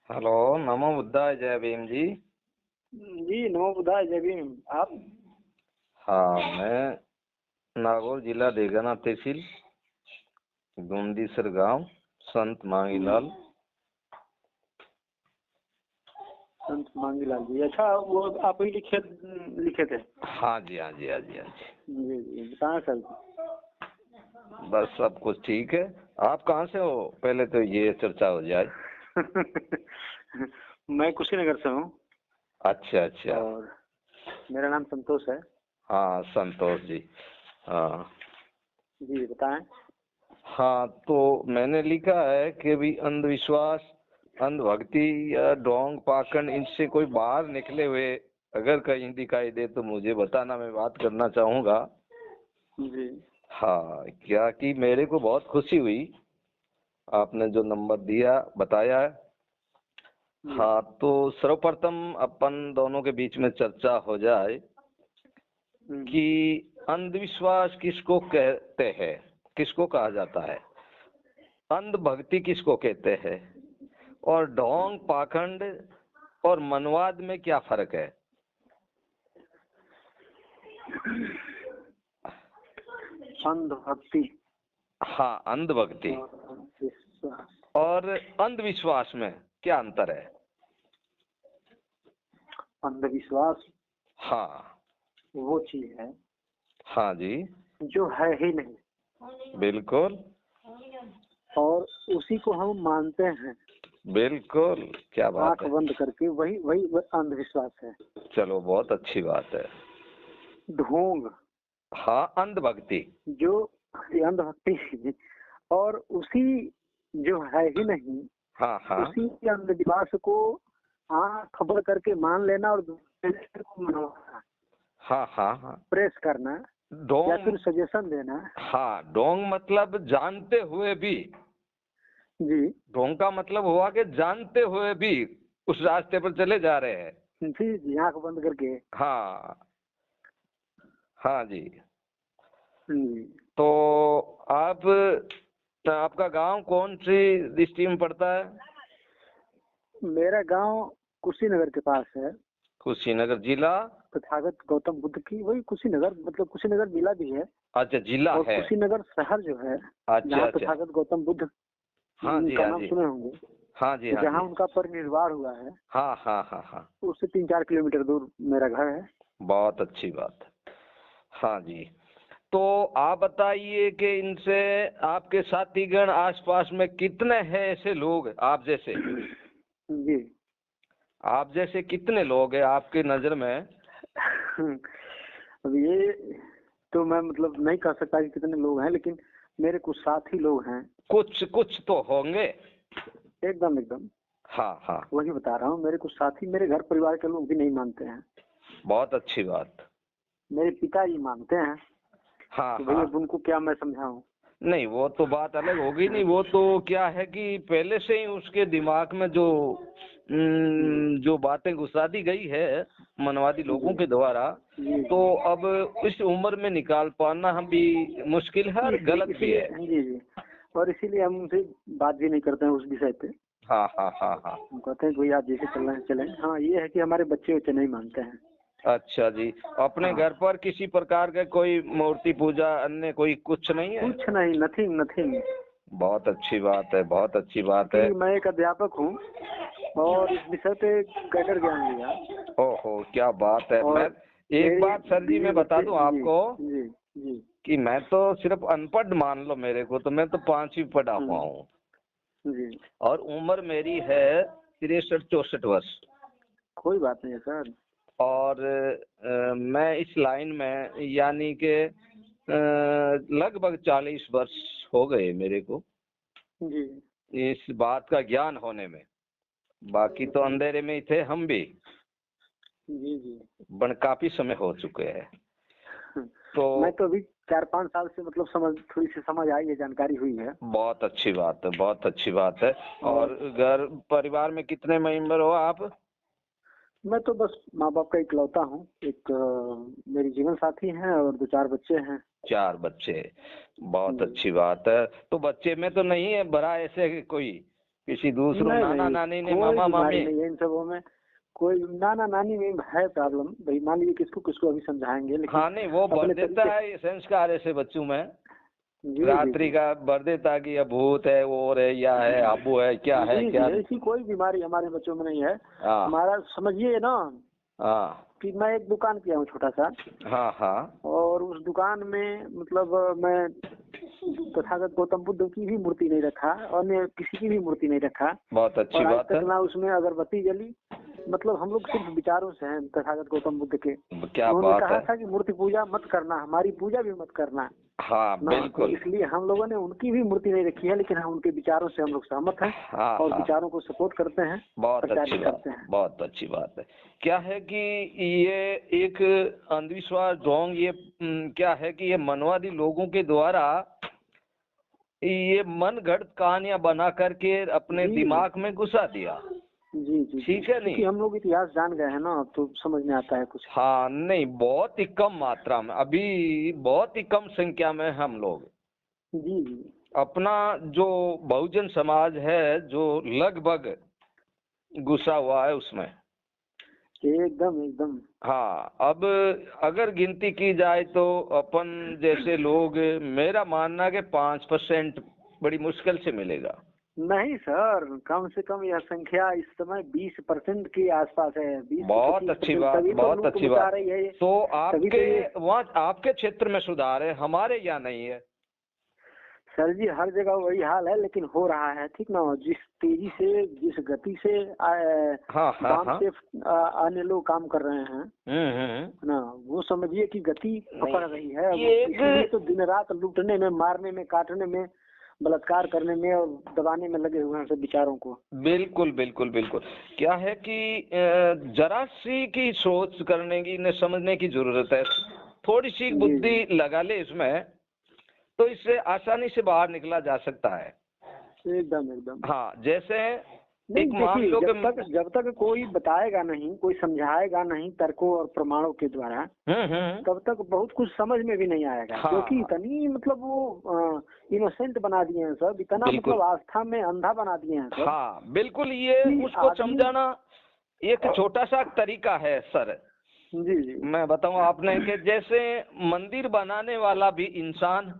Hello. नमो बुद्धाय, जय भीम जी। जी नमो बुद्धाय, जय भीम। आप? हाँ, मैं नागौर जिला देगाना तहसील गोमदीसर गांव संत मांगीलाल। संत मांगीलाल जी, अच्छा वो आप ही लिखे थे? हाँ जी, हाँ जी, हाँ जी, हाँ जी। जी जी, बताएं सर। बस सब कुछ ठीक है। आप कहाँ से हो, पहले तो ये चर्चा हो जाए। मैं कुशीनगर से हूँ अच्छा अच्छा। और मेरा नाम संतोष है। हाँ संतोष जी। हाँ जी बताएं। हाँ, तो मैंने लिखा है कि भी अंधविश्वास, अंधभक्ति या ढोंग पाखंड, इनसे कोई बाहर निकले हुए अगर कहीं दिखाई दे तो मुझे बताना, मैं बात करना चाहूँगा। जी हाँ, क्या कि मेरे को बहुत खुशी हुई आपने जो नंबर दिया, बताया। जी हाँ, तो सर्वप्रथम अपन दोनों के बीच में चर्चा हो जाए कि अंधविश्वास किसको कहते हैं, किसको कहा जाता है, अंधभक्ति किसको कहते हैं, और ढोंग पाखंड और मनवाद में क्या फर्क है। अंधभक्ति हाँ, अंधभक्ति और विश्वास। और अंधविश्वास में क्या अंतर है। अंधविश्वास हाँ वो चीज है हाँ जी, जो है ही नहीं बिल्कुल और उसी को हम मानते हैं बिल्कुल, क्या बात आंख है। बंद करके, वही वही अंधविश्वास है। चलो, बहुत अच्छी बात है। ढोंग हाँ, अंधभक्ति। जो ये अंधभक्ति और उसी जो है ही नहीं, हाँ हाँ उसी के अंधविश्वास को आंख बंद करके मान लेना और दूसरे को मनाना, हाँ हाँ हाँ, प्रेस करना या डोंग। फिर सजेशन देना। हाँ, डोंग मतलब जानते हुए भी। जी ढोंग का मतलब हुआ कि जानते हुए भी उस रास्ते पर चले जा रहे हैं। जी जी, आंख बंद करके। हाँ हाँ जी। जी तो आप, आपका गांव कौन सी डिस्ट्रिक्ट में पड़ता है। मेरा गांव कुशीनगर के पास है। कुशीनगर जिला। तथागत गौतम बुद्ध की वही कुशीनगर, मतलब कुशीनगर जिला भी है अच्छा, जिला और है। कुशीनगर शहर जो है, अच्छा जहाँ अच्छा। तथागत गौतम बुद्ध हाँ जी, का हाँ नाम जी, सुने होंगे, हाँ जी, हाँ जहाँ जी। उनका परिनिर्वाण हुआ है, हाँ हाँ हाँ हाँ, उससे 3-4 किलोमीटर दूर मेरा घर है। बहुत अच्छी बात है। हाँ जी, तो आप बताइए कि इनसे आपके साथीगण आसपास में कितने हैं ऐसे लोग आप जैसे। जी आप जैसे कितने लोग हैं आपकी नजर में। अब ये तो मैं मतलब नहीं कह सकता कि कितने लोग हैं, लेकिन मेरे कुछ साथी लोग हैं। कुछ कुछ तो होंगे। एकदम एकदम हाँ हाँ, वही बता रहा हूँ, मेरे कुछ साथी, मेरे घर परिवार के लोग भी नहीं मानते हैं। बहुत अच्छी बात। मेरे पिताजी मानते हैं, हाँ तो भाई हाँ, अब उनको क्या मैं समझाऊं। नहीं वो तो बात अलग होगी। नहीं, वो तो क्या है कि पहले से ही उसके दिमाग में जो जी जो बातें घुसा दी गई है मनवादी लोगों जी के द्वारा, जी तो जी, अब इस उम्र में निकाल पाना हम भी मुश्किल है और गलत भी इसीलिए है। जी जी, और इसीलिए हम उनसे बात भी नहीं करते हैं उस विषय पे। हाँ हाँ हाँ हाँ। हम कहते हैं कि भाई आप जैसे चल रहे हैं चलें। हाँ, ये है कि हमारे बच्चे बच्चे नहीं मानते हैं। अच्छा जी, अपने हाँ, घर पर किसी प्रकार का कोई मूर्ति पूजा अन्य कोई कुछ नहीं है। कुछ नहीं, नथिंग नथिंग। बहुत अच्छी बात है, बहुत अच्छी बात है। कि मैं एक अध्यापक हूँ और इस विषय पे गटर ज्ञान लिया, ओहो, क्या बात है। मैं और एक मेरी बात सर जी बीवी मैं बता बच्चे। दूं जी आपको जी जी। कि मैं तो सिर्फ अनपढ़ मान लो मेरे को, तो मैं तो 5वीं पढ़ा हुआ हूँ जी, और उम्र मेरी है 63-64 वर्ष। कोई बात नहीं है सर। और मैं इस लाइन में यानी कि लगभग 40 वर्ष हो गए मेरे को जी इस बात का ज्ञान होने में। बाकी तो अंधेरे में ही थे हम भी, जी जी। काफी समय हो चुके हैं। तो मैं तो अभी 4-5 साल से मतलब थोड़ी सी समझ आई है, जानकारी हुई है। बहुत अच्छी बात है, बहुत अच्छी बात है। और और घर परिवार में कितने मेंबर हो आप। मैं तो बस माँ बाप का इकलौता हूँ। एक मेरी जीवन साथी हैं और 2-4 बच्चे हैं। 4 बच्चे, बहुत जी अच्छी बात है। तो बच्चे में तो नहीं है भरा ऐसे कोई किसी दूसरों नहीं नाना नहीं, नानी ने, कोई मामा बीमारी मामी? नहीं है इन सबों में। कोई नाना नानी में है प्रॉब्लम भाई, मान लीजिए किसको किसको अभी समझाएंगे, लेकिन हाँ नहीं, वो भर अपने देता तरीके। है ये संस्कार ऐसे बच्चों में, जी जी रात्रि जी का भर देता कि ये भूत है, वो और है, या है आबू है, क्या है जी क्या जी, नहीं। ऐसी कोई बीमारी हमारे बच्चों में नहीं है। हाँ हमारा समझिए ना हाँ कि मैं एक दुकान किया हूँ छोटा सा, हाँ हाँ। और उस दुकान में मतलब मैं तथागत गौतम बुद्ध की भी मूर्ति नहीं रखा, अन्य किसी की भी मूर्ति नहीं रखा, बहुत अच्छी और आज बात है। तक ना उसमें अगरबत्ती जली। मतलब हम लोग सिर्फ विचारों से हैं तथागत गौतम बुद्ध के। क्या उन्होंने बात कहा है। था कि मूर्ति पूजा मत करना, हमारी पूजा भी मत करना हाँ ना, तो बिल्कुल। इसलिए हम लोगों ने उनकी भी मूर्ति नहीं रखी है, लेकिन हम उनके विचारों से हम लोग सहमत हैं हाँ और हाँ, विचारों को सपोर्ट करते हैं, बहुत प्रचार अच्छी भी बात, करते हैं। बहुत अच्छी बात है। क्या है कि ये एक अंधविश्वास ढोंग, ये क्या है कि ये मनवादी लोगों के द्वारा ये मन गढ़ंत कहानियां बना करके अपने जी दिमाग में घुसा दिया। जी जी, ठीक है क्योंकि नहीं? हम लोग इतिहास जान गए हैं ना, तो समझ में आता है कुछ। हाँ नहीं, बहुत ही कम मात्रा में, अभी बहुत ही कम संख्या में हम लोग जी जी अपना जो बहुजन समाज है जो लगभग घुसा हुआ है उसमें। एकदम एकदम। हाँ, अब अगर गिनती की जाए तो अपन जैसे लोग, मेरा मानना कि 5% बड़ी मुश्किल से मिलेगा। नहीं सर, कम से कम यह संख्या इस समय 20% के आसपास है, 20 से बहुत अच्छी 25%, बात, तभी तो बहुत लूट अच्छी मचा बात। रही है ये। तो तभी आपके तो ये वहाँ आपके क्षेत्र में सुधार है, हमारे यहाँ नहीं है। सर जी हर जगह वही हाल है, लेकिन हो रहा है, ठीक ना। जिस तेजी से, जिस गति से हाँ हाँ वाम हाँ। से अन्य लोग काम कर रहे हैं हम्म। ना, वो समझिए कि गति पकड़ रही है। अब ये इसलिए तो दिन रात लूटने में, मारने में, काटने में, बलात्कार करने में और दबाने में लगे हुए हैं सब विचारों को। बिल्कुल बिल्कुल बिल्कुल। क्या है कि जरा सी की सोच करने की, न समझने की जरूरत है। थोड़ी सी जी बुद्धि लगा ले इसमें, तो इससे आसानी से बाहर निकला जा सकता है। एकदम एकदम। हाँ, जैसे नहीं एक मान देखिए, लो कि जब तक कोई बताएगा नहीं, कोई समझाएगा नहीं तर्कों और प्रमाणों के द्वारा, तब तक बहुत कुछ समझ में भी नहीं आएगा। हाँ, क्योंकि इतनी मतलब वो इनोसेंट बना दिए हैं सब, इतना बिल्कुल। मतलब आस्था में अंधा बना दिए हैं सब। हाँ बिल्कुल, ये कि उसको आदमी। समझाना एक छोटा सा तरीका है सर। जी जी मैं बताऊं आपने कि जैसे मंदिर बनाने वाला भी इंसान,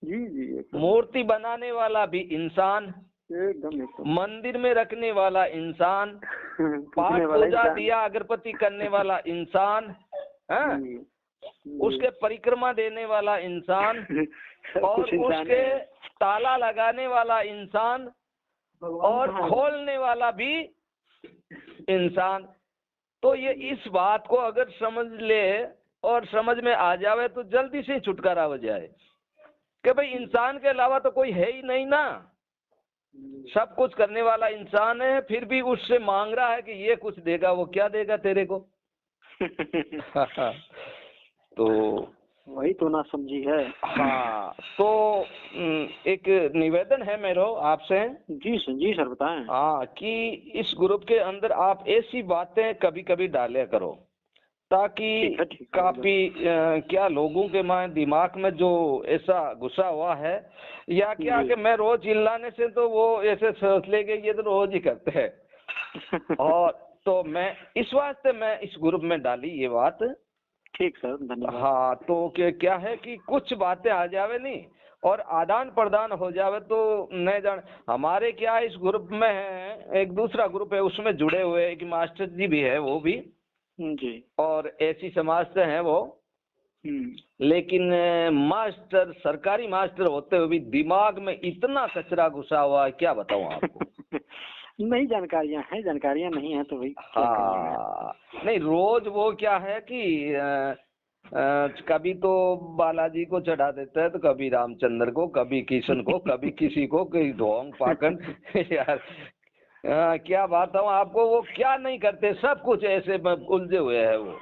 जी जी, एकदम मूर्ति बनाने वाला भी इंसान, एकदम एकदम। मंदिर में रखने वाला इंसान, पाठ पूछने वाला पूजा इंसान। दिया अगरबत्ती करने वाला इंसान, है जी जी। उसके परिक्रमा देने वाला इंसान, सब और कुछ इंसान उसके है। ताला लगाने वाला इंसान, और खोलने वाला भी इंसान। तो ये इस बात को अगर समझ ले और समझ में आ जावे तो जल्दी से छुटकारा हो जाए कि भाई इंसान के अलावा तो कोई है ही नहीं ना, सब कुछ करने वाला इंसान है, फिर भी उससे मांग रहा है कि ये कुछ देगा, वो क्या देगा तेरे को? तो वही तो ना समझी है। हाँ, तो एक निवेदन है मेरा आपसे। जी सर बताएं। हाँ, कि इस ग्रुप के अंदर आप ऐसी बातें कभी कभी डाला करो, ताकि ठीक है काफी क्या लोगों के दिमाग में जो ऐसा घुसा हुआ है, या क्या कि मैं रोज चिल्लाने से तो वो ऐसे सोच लेंगे ये तो रोज ही करते हैं। और तो मैं इस वास्ते मैं इस ग्रुप में डाली ये बात। ठीक सर, धन्यवाद। हाँ, तो क्या है कि कुछ बातें आ जावे नहीं और आदान प्रदान हो जावे तो नहीं जान। हमारे क्या इस ग्रुप में है, एक दूसरा ग्रुप है उसमें जुड़े हुए एक मास्टर जी भी है, वो भी जी। और ऐसी समाज से हैं वो। लेकिन मास्टर, सरकारी मास्टर होते हुए भी दिमाग में इतना कचरा घुसा हुआ है, क्या बताऊं आपको। नहीं, जानकारियां नहीं है तो भाई क्या करिएगा। हाँ नहीं, रोज वो क्या है कि कभी तो बालाजी को चढ़ा देता है, तो कभी रामचंद्र को, कभी किशन को, कभी किसी को, कोई ढोंग पाखंड। यार क्या बात हूँ आपको, वो क्या नहीं करते, सब कुछ ऐसे उलझे हुए है वो।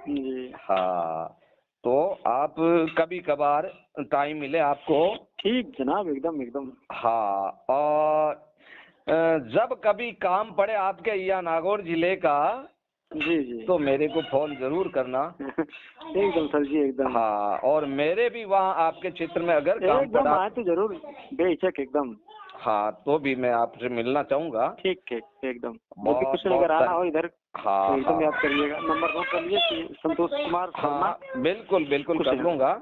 जी हाँ, तो आप कभी कभार टाइम मिले आपको। ठीक जनाब, एकदम एकदम। हाँ, और जब कभी काम पड़े आपके यहाँ नागौर जिले का, जी जी तो मेरे को फोन जरूर करना। एकदम सर जी, एकदम। हाँ, और मेरे भी वहाँ आपके क्षेत्र में अगर काम एकदम पड़ा, आए तो जरूर, बेहिचक एकदम। हाँ, तो भी मैं आपसे मिलना चाहूंगा। ठीक ठीक एकदम। बहुत बाकी कुछ बहुत अगर आना हो इधर हाँ तो एकदम हाँ याद करिएगा, नंबर नोट कर लीजिए, संतोष कुमार शर्मा। हाँ, बिल्कुल बिल्कुल कर कुशीनगर। लूंगा।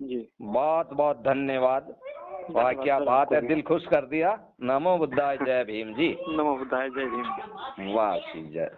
जी बहुत बहुत धन्यवाद। वाह क्या सर, बात आपको है, भी। दिल खुश कर दिया। नमो बुद्धाय, जय भीम जी। नमो बुद्धाय, जय भीम। वाह जी, जय।